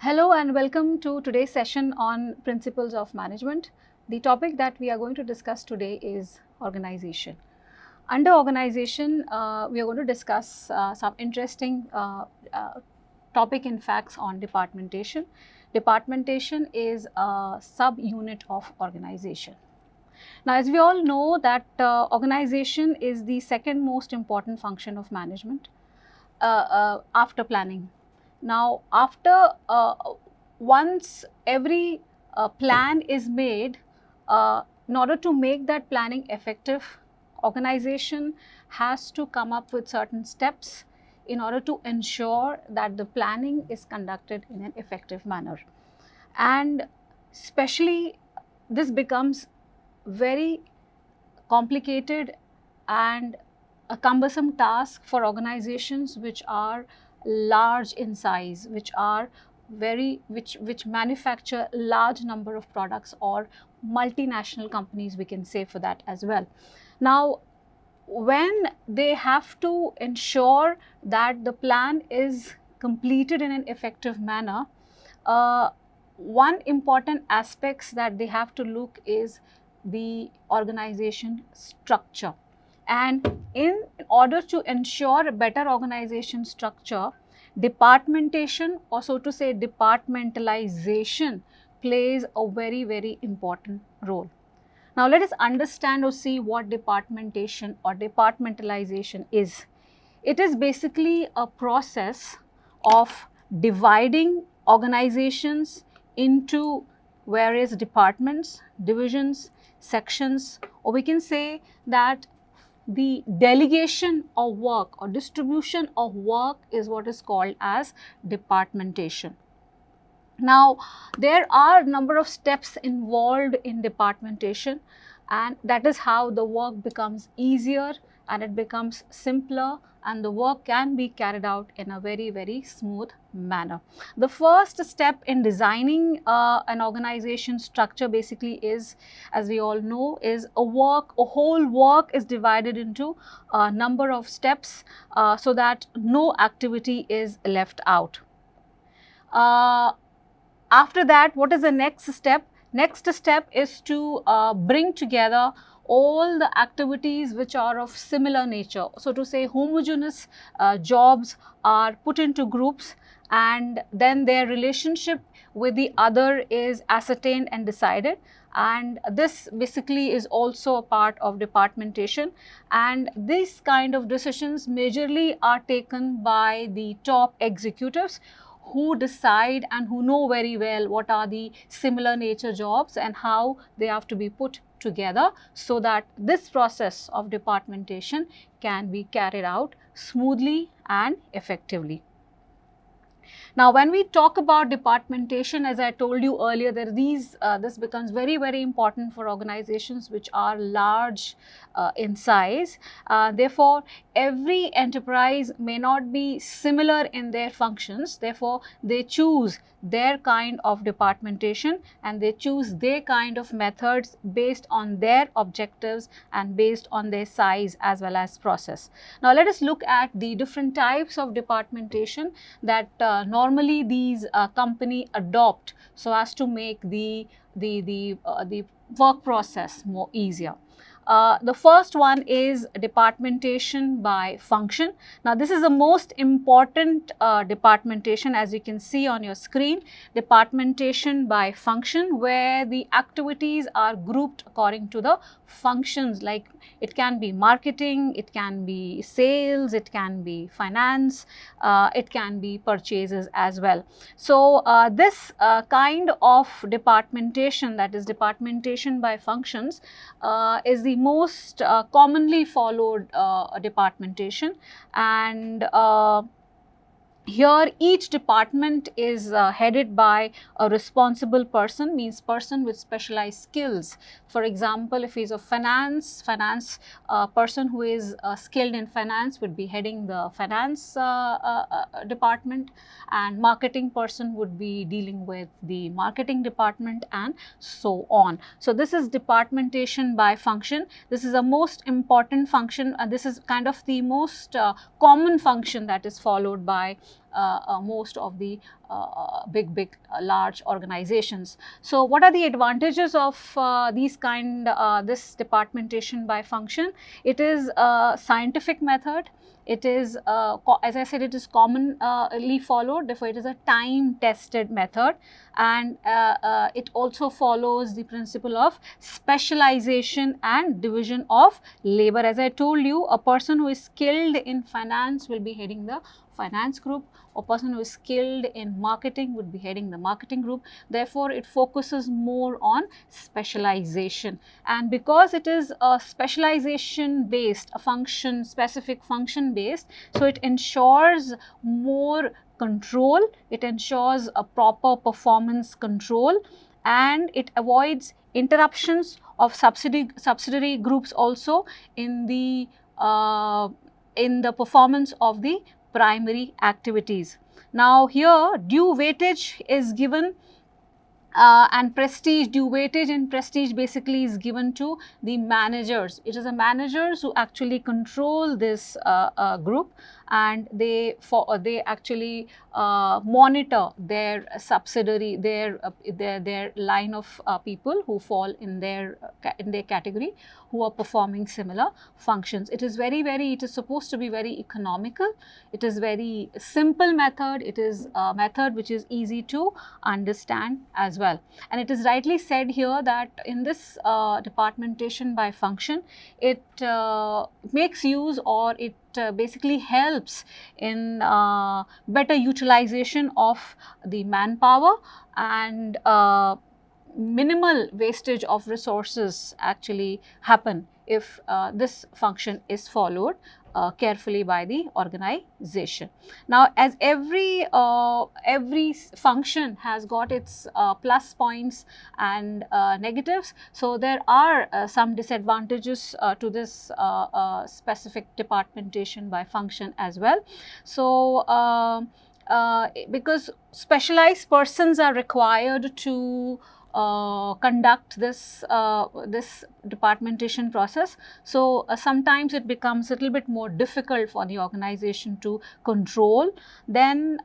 Hello and welcome to today's session on Principles of Management. The topic that we are going to discuss today is organization. Under organization, we are going to discuss some interesting topic and facts on departmentation. Departmentation is a sub-unit of organization. Now, as we all know that organization is the second most important function of management after planning. Now, after once every plan is made, in order to make that planning effective, organization has to come up with certain steps in order to ensure that the planning is conducted in an effective manner. And especially this becomes very complicated and a cumbersome task for organizations which are large in size, which manufacture large number of products, or multinational companies, we can say for that as well. Now, when they have to ensure that the plan is completed in an effective manner, one important aspects that they have to look is the organization structure. And in order to ensure a better organization structure, departmentation, or so to say departmentalization, plays a very important role. Now, let us understand or see what departmentation or departmentalization is. It is basically a process of dividing organizations into various departments, divisions, sections, or we can say that the delegation of work or distribution of work is what is called as departmentation. Now, there are a number of steps involved in departmentation, and that is how the work becomes easier and it becomes simpler, and the work can be carried out in a very smooth manner. The first step in designing an organization structure basically is, as we all know, is a whole work is divided into a number of steps so that no activity is left out. After that, what is the next step? Next step is to bring together all the activities which are of similar nature. So to say, homogeneous jobs are put into groups, and then their relationship with the other is ascertained and decided. And this basically is also a part of departmentation, and these kind of decisions majorly are taken by the top executives, who decide and who know very well what are the similar nature jobs and how they have to be put together, so that this process of departmentation can be carried out smoothly and effectively. Now, when we talk about departmentation, as I told you earlier, this becomes very important for organizations which are large in size. Therefore, every enterprise may not be similar in their functions. Therefore, they choose their kind of departmentation and they choose their kind of methods based on their objectives and based on their size as well as process. Now, let us look at the different types of departmentation that normally these company adopt so as to make the work process more easier. The first one is departmentation by function. Now, this is the most important departmentation, as you can see on your screen. Departmentation by function, where the activities are grouped according to the functions, like it can be marketing, it can be sales, it can be finance, it can be purchases as well. So, this kind of departmentation, that is departmentation by functions, is the most commonly followed departmentation, and here each department is headed by a responsible person, means person with specialized skills. For example, if he is a finance person who is skilled in finance would be heading the finance department, and marketing person would be dealing with the marketing department, and so on. So, this is departmentation by function. This is a most important function, and this is kind of the most common function that is followed by most of the big large organizations. So what are the advantages of this departmentation by function? It is a scientific method. It is, as I said, it is commonly followed, therefore it is a time tested method, and it also follows the principle of specialization and division of labor. As I told you, a person who is skilled in finance will be heading the finance group, a person who is skilled in marketing would be heading the marketing group. Therefore, it focuses more on specialization, and because it is a specialization based, a specific function based, so it ensures more control, it ensures a proper performance control, and it avoids interruptions of subsidiary groups also in the performance of the primary activities. Now here due weightage is given, and prestige, due weightage and prestige basically is given to the managers. It is the managers who actually control this group, and they actually monitor their subsidiary, their line of people who fall in their category, who are performing similar functions. It is it is supposed to be very economical. It is very simple method. It is a method which is easy to understand as well. And it is rightly said here that in this departmentation by function, it makes use, or it basically helps in better utilization of the manpower, and minimal wastage of resources actually happen if this function is followed carefully by the organization. Now, as every function has got its plus points and negatives, so there are some disadvantages to this specific departmentation by function as well. So because specialized persons are required to conduct this departmentation process, so sometimes it becomes a little bit more difficult for the organization to control. Then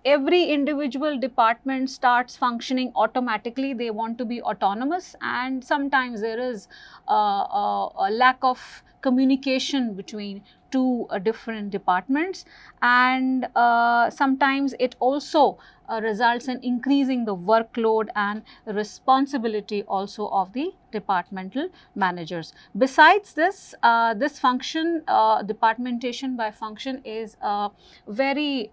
every individual department starts functioning automatically. They want to be autonomous, and sometimes there is a lack of communication between two different departments, and sometimes it also results in increasing the workload and responsibility also of the departmental managers. Besides this, this function, departmentation by function, is very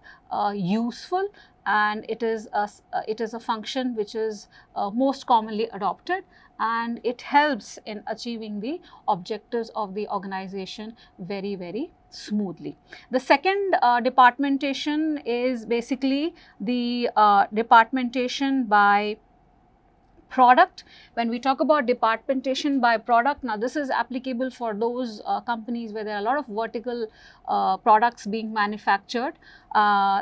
useful, and it is a function which is most commonly adopted, and it helps in achieving the objectives of the organization very smoothly. The second departmentation is basically the departmentation by product. When we talk about departmentation by product, now this is applicable for those companies where there are a lot of vertical products being manufactured,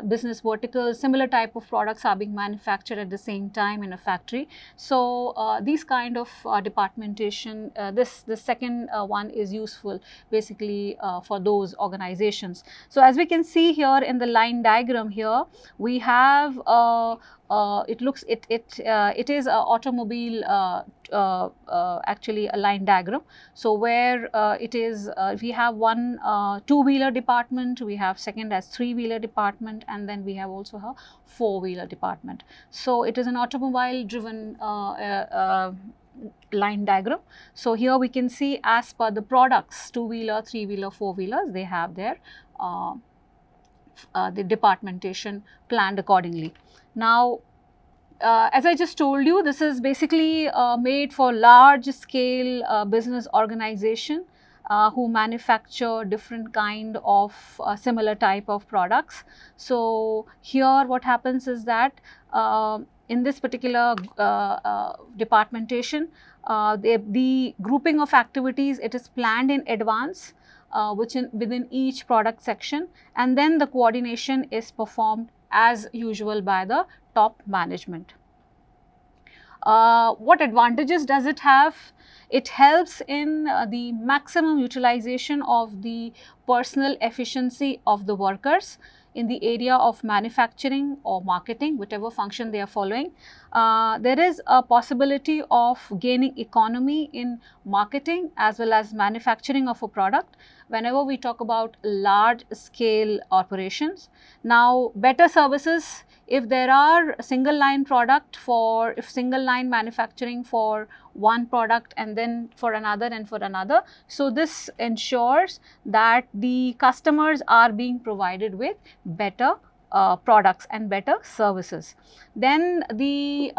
business verticals, similar type of products are being manufactured at the same time in a factory. So these kind of departmentation, this second one is useful basically for those organizations. So as we can see here in the line diagram here, we have it is a automobile actually a line diagram. So where it is we have one two-wheeler department, we have second as three-wheeler department, and then we have also a four-wheeler department. So it is an automobile driven line diagram. So here we can see, as per the products, two-wheeler, three-wheeler, four-wheelers, they have their the departmentation planned accordingly. Now, as I just told you, this is basically made for large scale business organization who manufacture different kind of similar type of products. So here what happens is that in this particular departmentation, the grouping of activities, it is planned in advance, within each product section, and then the coordination is performed as usual by the top management. What advantages does it have? It helps in the maximum utilization of the personal efficiency of the workers. in the area of manufacturing or marketing, whichever function they are following. There is a possibility of gaining economy in marketing as well as manufacturing of a product whenever we talk about large scale operations. Now, better services, if there are single line product for, if single line manufacturing for one product and then for another and for another. So, this ensures that the customers are being provided with better products and better services. Then the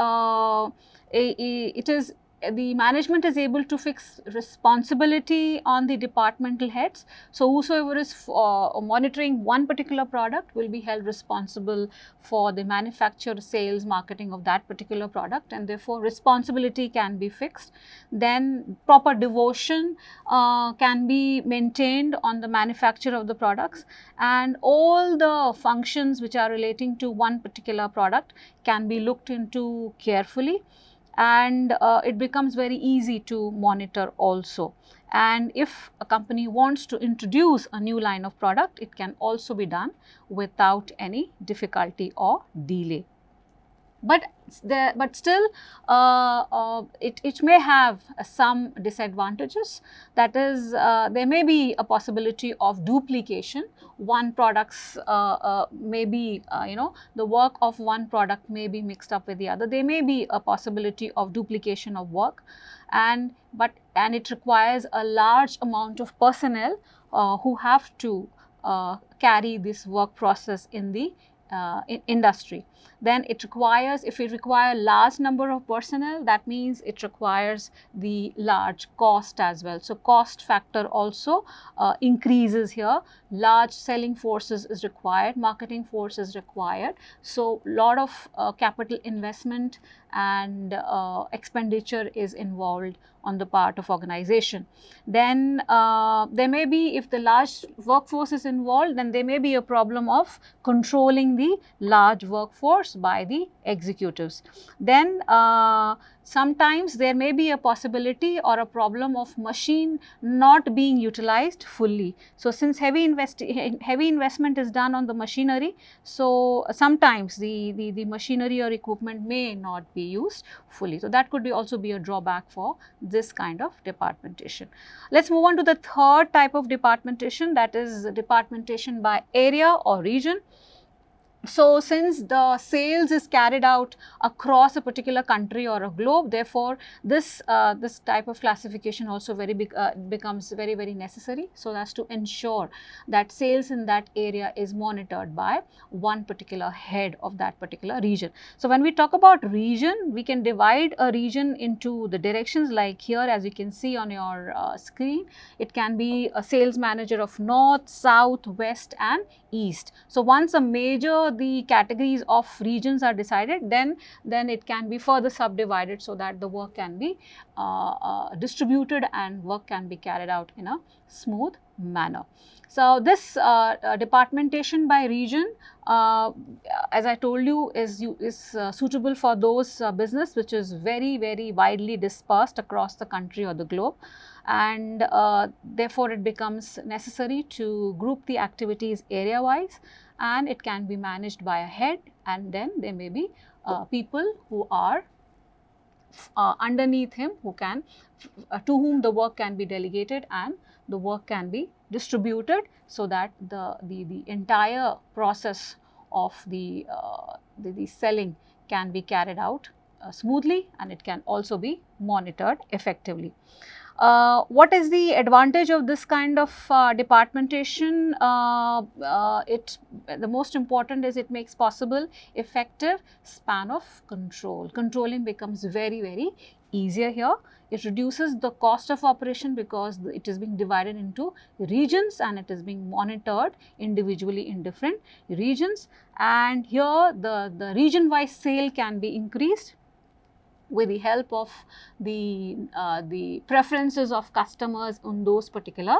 management is able to fix responsibility on the departmental heads. So, whosoever is monitoring one particular product will be held responsible for the manufacture, sales, marketing of that particular product, and therefore responsibility can be fixed. Then proper devotion can be maintained on the manufacture of the products, and all the functions which are relating to one particular product can be looked into carefully, and it becomes very easy to monitor also. And if a company wants to introduce a new line of product, it can also be done without any difficulty or delay. But still it may have some disadvantages. That is, there may be a possibility of duplication. One products may be the work of one product may be mixed up with the other. There may be a possibility of duplication of work, and it requires a large amount of personnel who have to carry this work process in the industry. Then it requires, if it require large number of personnel, that means it requires the large cost as well. So, cost factor also increases here. Large selling forces is required, marketing force is required. So, lot of capital investment and expenditure is involved on the part of organization. Then there may be, if the large workforce is involved, then there may be a problem of controlling the large workforce by the executives. Then sometimes there may be a possibility or a problem of machine not being utilized fully. So, since heavy investment is done on the machinery, so sometimes the machinery or equipment may not be used fully. So, that could also be a drawback for this kind of departmentation. Let us move on to the third type of departmentation, that is departmentation by area or region. So, since the sales is carried out across a particular country or a globe, therefore, this type of classification also becomes very, very necessary, so as to ensure that sales in that area is monitored by one particular head of that particular region. So, when we talk about region, we can divide a region into the directions, like here as you can see on your screen. It can be a sales manager of north, south, west and east. So, once the categories of regions are decided, then it can be further subdivided, so that the work can be distributed and work can be carried out in a smooth manner. So, this departmentation by region, as I told you, is suitable for those business which is very, very widely dispersed across the country or the globe, and therefore, it becomes necessary to group the activities area wise, and it can be managed by a head, and then there may be people who are underneath him, who can to whom the work can be delegated and the work can be distributed, so that the entire process of the selling can be carried out smoothly, and it can also be monitored effectively. What is the advantage of this kind of departmentation? The most important is it makes possible effective span of control. Controlling becomes very, very easier here. It reduces the cost of operation because it is being divided into regions and it is being monitored individually in different regions. And here the region wise sale can be increased with the help of the preferences of customers in those particular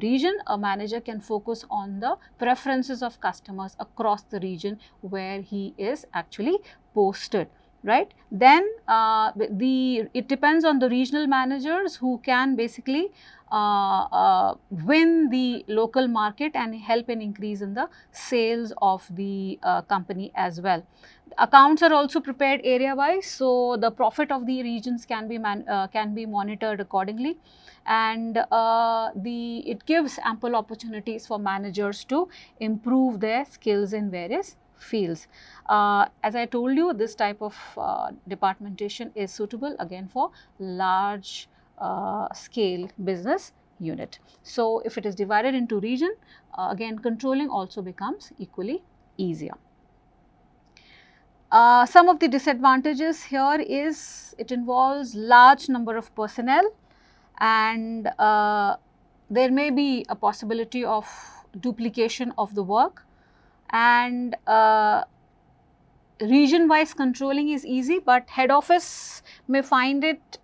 region. A manager can focus on the preferences of customers across the region where he is actually posted. right? Then it depends on the regional managers who can basically win the local market and help in increase in the sales of the company as well. Accounts are also prepared area wise, so the profit of the regions can be monitored accordingly, and it gives ample opportunities for managers to improve their skills in various fields. As I told you, this type of departmentation is suitable again for large scale business unit. So if it is divided into region, again controlling also becomes equally easier. Some of the disadvantages here is it involves large number of personnel, and there may be a possibility of duplication of the work, and region wise controlling is easy, but head office may find it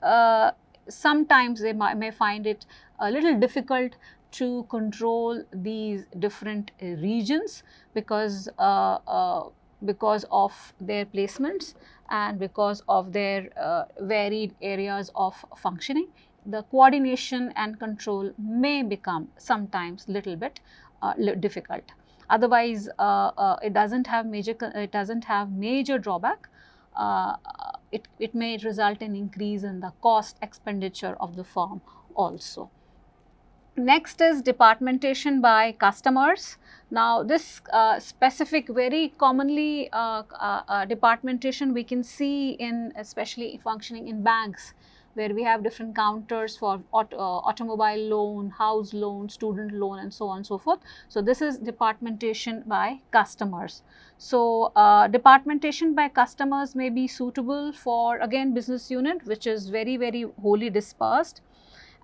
sometimes they may find it a little difficult to control these different regions because of their placements and because of their varied areas of functioning. The coordination and control may become sometimes little bit difficult. Otherwise, it doesn't have major drawback. It may result in increase in the cost expenditure of the firm also. Next is departmentation by customers. Now, this specific very commonly departmentation we can see in, especially functioning in banks, where we have different counters for automobile loan, house loan, student loan, and so on and so forth. So, this is departmentation by customers. So, departmentation by customers may be suitable for again business unit which is very wholly dispersed,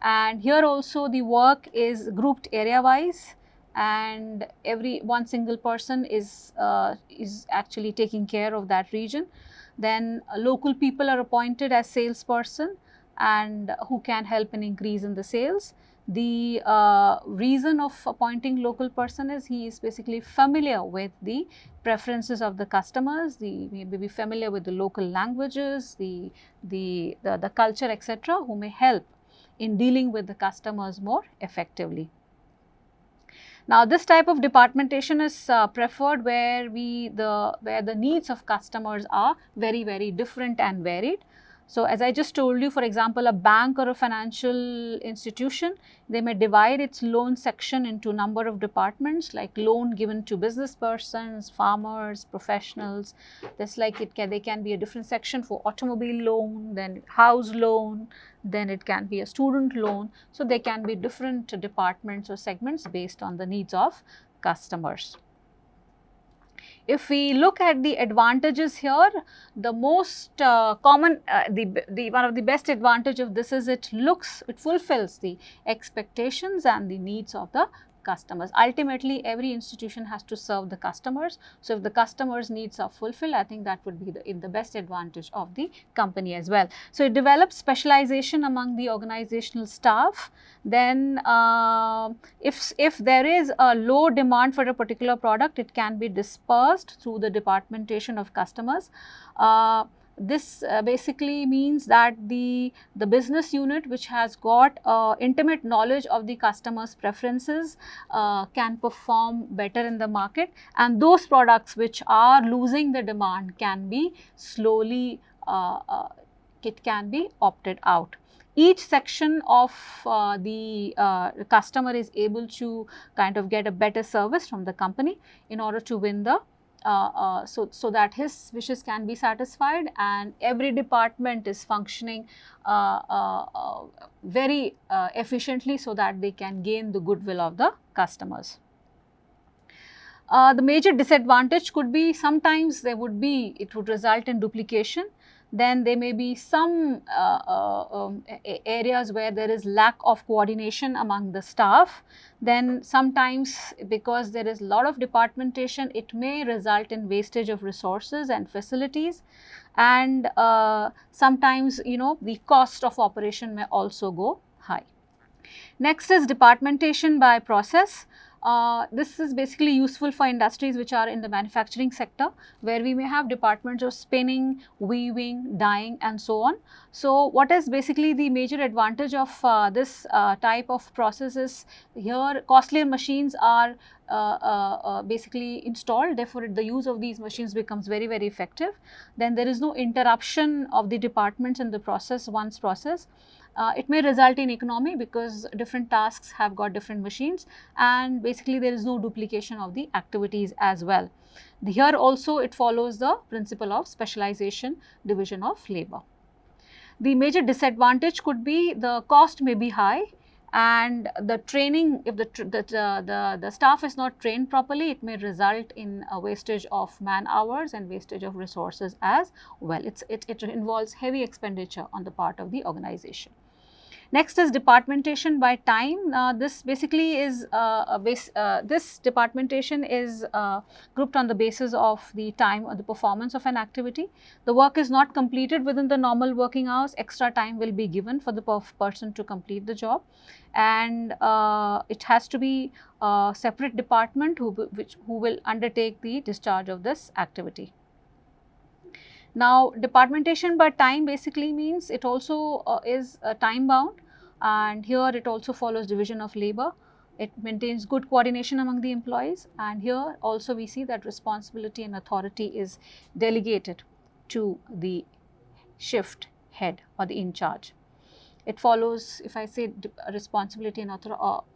and here also the work is grouped area wise, and one single person is actually taking care of that region. Then local people are appointed as salesperson and who can help in increase in the sales. The reason of appointing local person is he is basically familiar with the preferences of the customers, he may be familiar with the local languages, the culture, etc., who may help in dealing with the customers more effectively. Now, this type of departmentation is preferred where the needs of customers are very different and varied. So, as I just told you, for example, a bank or a financial institution, they may divide its loan section into number of departments, like loan given to business persons, farmers, professionals. Just like they can be a different section for automobile loan, then house loan, then it can be a student loan. So, there can be different departments or segments based on the needs of customers. If we look at the advantages here, the most common, one of the best advantage of this is it fulfills the expectations and the needs of the customers. Ultimately, every institution has to serve the customers. So, if the customers' needs are fulfilled, I think that would be the best advantage of the company as well. So, it develops specialization among the organizational staff. Then, if there is a low demand for a particular product, it can be dispersed through the departmentation of customers. This basically means that the business unit which has got intimate knowledge of the customer's preferences can perform better in the market, and those products which are losing the demand can be slowly it can be opted out. Each section of the customer is able to kind of get a better service from the company in order to win the so that his wishes can be satisfied, and every department is functioning very efficiently so that they can gain the goodwill of the customers. The major disadvantage could be sometimes it would result in duplication. Then there may be some areas where there is lack of coordination among the staff. Then sometimes, because there is a lot of departmentation, it may result in wastage of resources and facilities, and sometimes the cost of operation may also go high. Next is departmentation by process. This is basically useful for industries which are in the manufacturing sector, where we may have departments of spinning, weaving, dyeing and so on. So, what is basically the major advantage of this type of process is, here costlier machines are basically installed, therefore the use of these machines becomes very effective. Then there is no interruption of the departments in the process, once process. It may result in economy because different tasks have got different machines, and basically there is no duplication of the activities as well. Here also it follows the principle of specialization, division of labor. The major disadvantage could be the cost may be high, and the training, if the staff is not trained properly, it may result in a wastage of man hours and wastage of resources as well. It involves heavy expenditure on the part of the organization. Next is departmentation by time. This basically is this departmentation is grouped on the basis of the time or the performance of an activity. The work is not completed within the normal working hours, extra time will be given for the person to complete the job, and it has to be a separate department who will undertake the discharge of this activity. Now, departmentation by time basically means it also is time bound, and here it also follows division of labor. It maintains good coordination among the employees, and here also we see that responsibility and authority is delegated to the shift head or the in charge. It follows, if I say responsibility and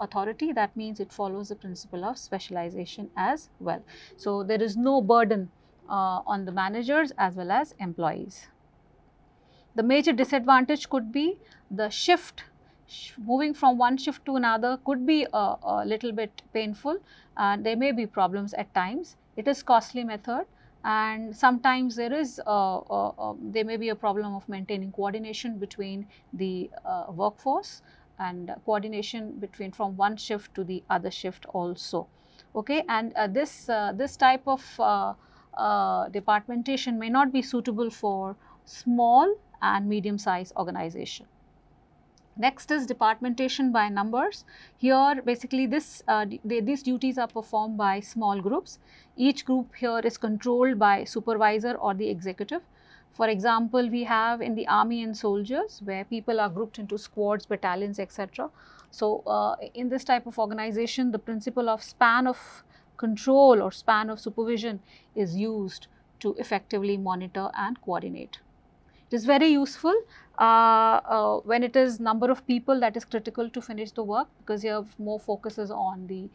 authority, that means it follows the principle of specialization as well. So, there is no burden on the managers as well as employees. The major disadvantage could be the shift, moving from one shift to another could be a little bit painful, and there may be problems at times. It is costly method, and sometimes there is there may be a problem of maintaining coordination between the workforce, and coordination between from one shift to the other shift also. Okay, and this type of departmentation may not be suitable for small and medium sized organization. Next is departmentation by numbers. Here basically these duties are performed by small groups. Each group here is controlled by supervisor or the executive. For example, we have in the army and soldiers, where people are grouped into squads, battalions, etc. So, in this type of organization, the principle of span of control or span of supervision is used to effectively monitor and coordinate. It is very useful when it is number of people that is critical to finish the work, because you have more focuses on the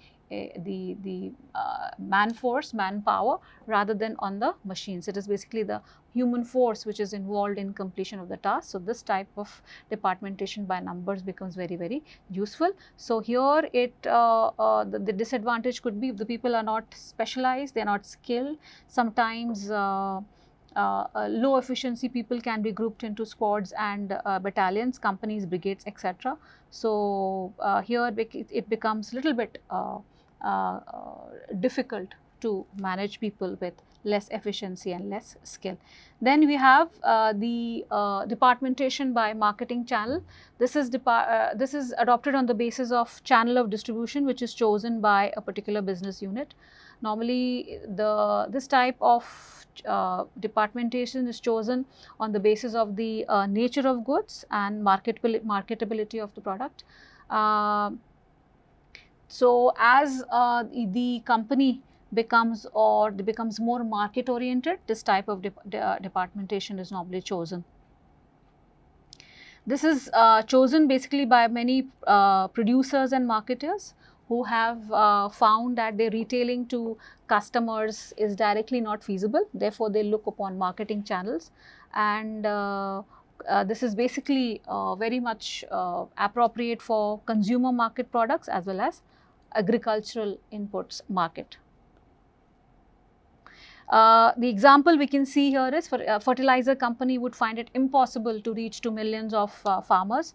man force, manpower, rather than on the machines. It is basically the human force which is involved in completion of the task. So, this type of departmentation by numbers becomes very useful. So, here the disadvantage could be if the people are not specialized, they are not skilled. Sometimes low efficiency people can be grouped into squads and battalions, companies, brigades, etc. So, here it becomes little bit difficult to manage people with less efficiency and less skill. Then we have the departmentation by marketing channel. This is adopted on the basis of channel of distribution, which is chosen by a particular business unit. Normally, this type of departmentation is chosen on the basis of the nature of goods and marketability of the product. So, as the company becomes more market oriented, this type of departmentation is normally chosen. This is chosen basically by many producers and marketers who have found that their retailing to customers is directly not feasible. Therefore, they look upon marketing channels, and this is basically very much appropriate for consumer market products as well as agricultural inputs market. The example we can see here is, for a fertilizer company would find it impossible to reach to millions of farmers,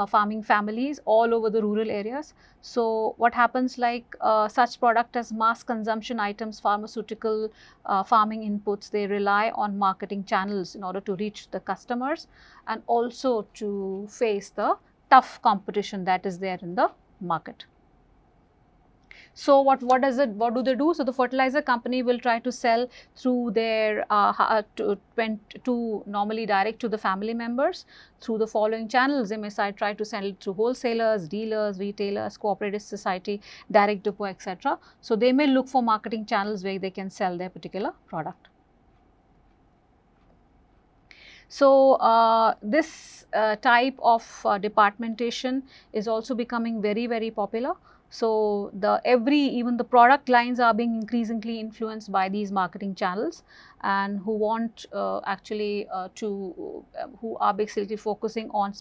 farming families all over the rural areas. So, what happens, like such product as mass consumption items, pharmaceutical, farming inputs, they rely on marketing channels in order to reach the customers and also to face the tough competition that is there in the market. So what do they do? So the fertilizer company will try to sell through their to normally direct to the family members through the following channels. They may try to sell it through wholesalers, dealers, retailers, cooperative society, direct depot, etc. So they may look for marketing channels where they can sell their particular product. So this type of departmentation is also becoming very popular. So even the product lines are being increasingly influenced by these marketing channels, and who want who are basically focusing on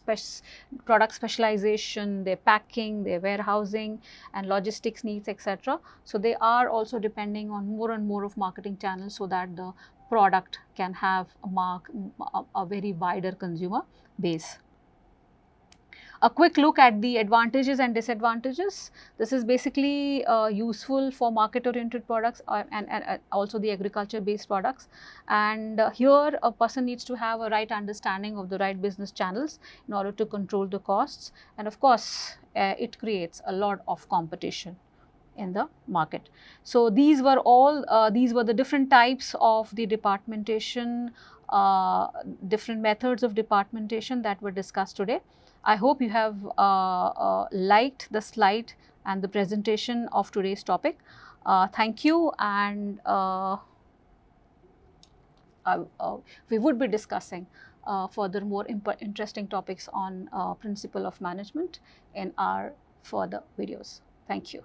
product specialization, their packing, their warehousing and logistics needs, etc. So they are also depending on more and more of marketing channels so that the product can have a very wider consumer base. A quick look at the advantages and disadvantages. This is basically useful for market oriented products and also the agriculture based products, and here a person needs to have a right understanding of the right business channels in order to control the costs, and of course it creates a lot of competition in the market. So these were the different types of the departmentation, different methods of departmentation that were discussed today. I hope you have liked the slide and the presentation of today's topic. Thank you, and we would be discussing further more interesting topics on principle of management in our further videos. Thank you.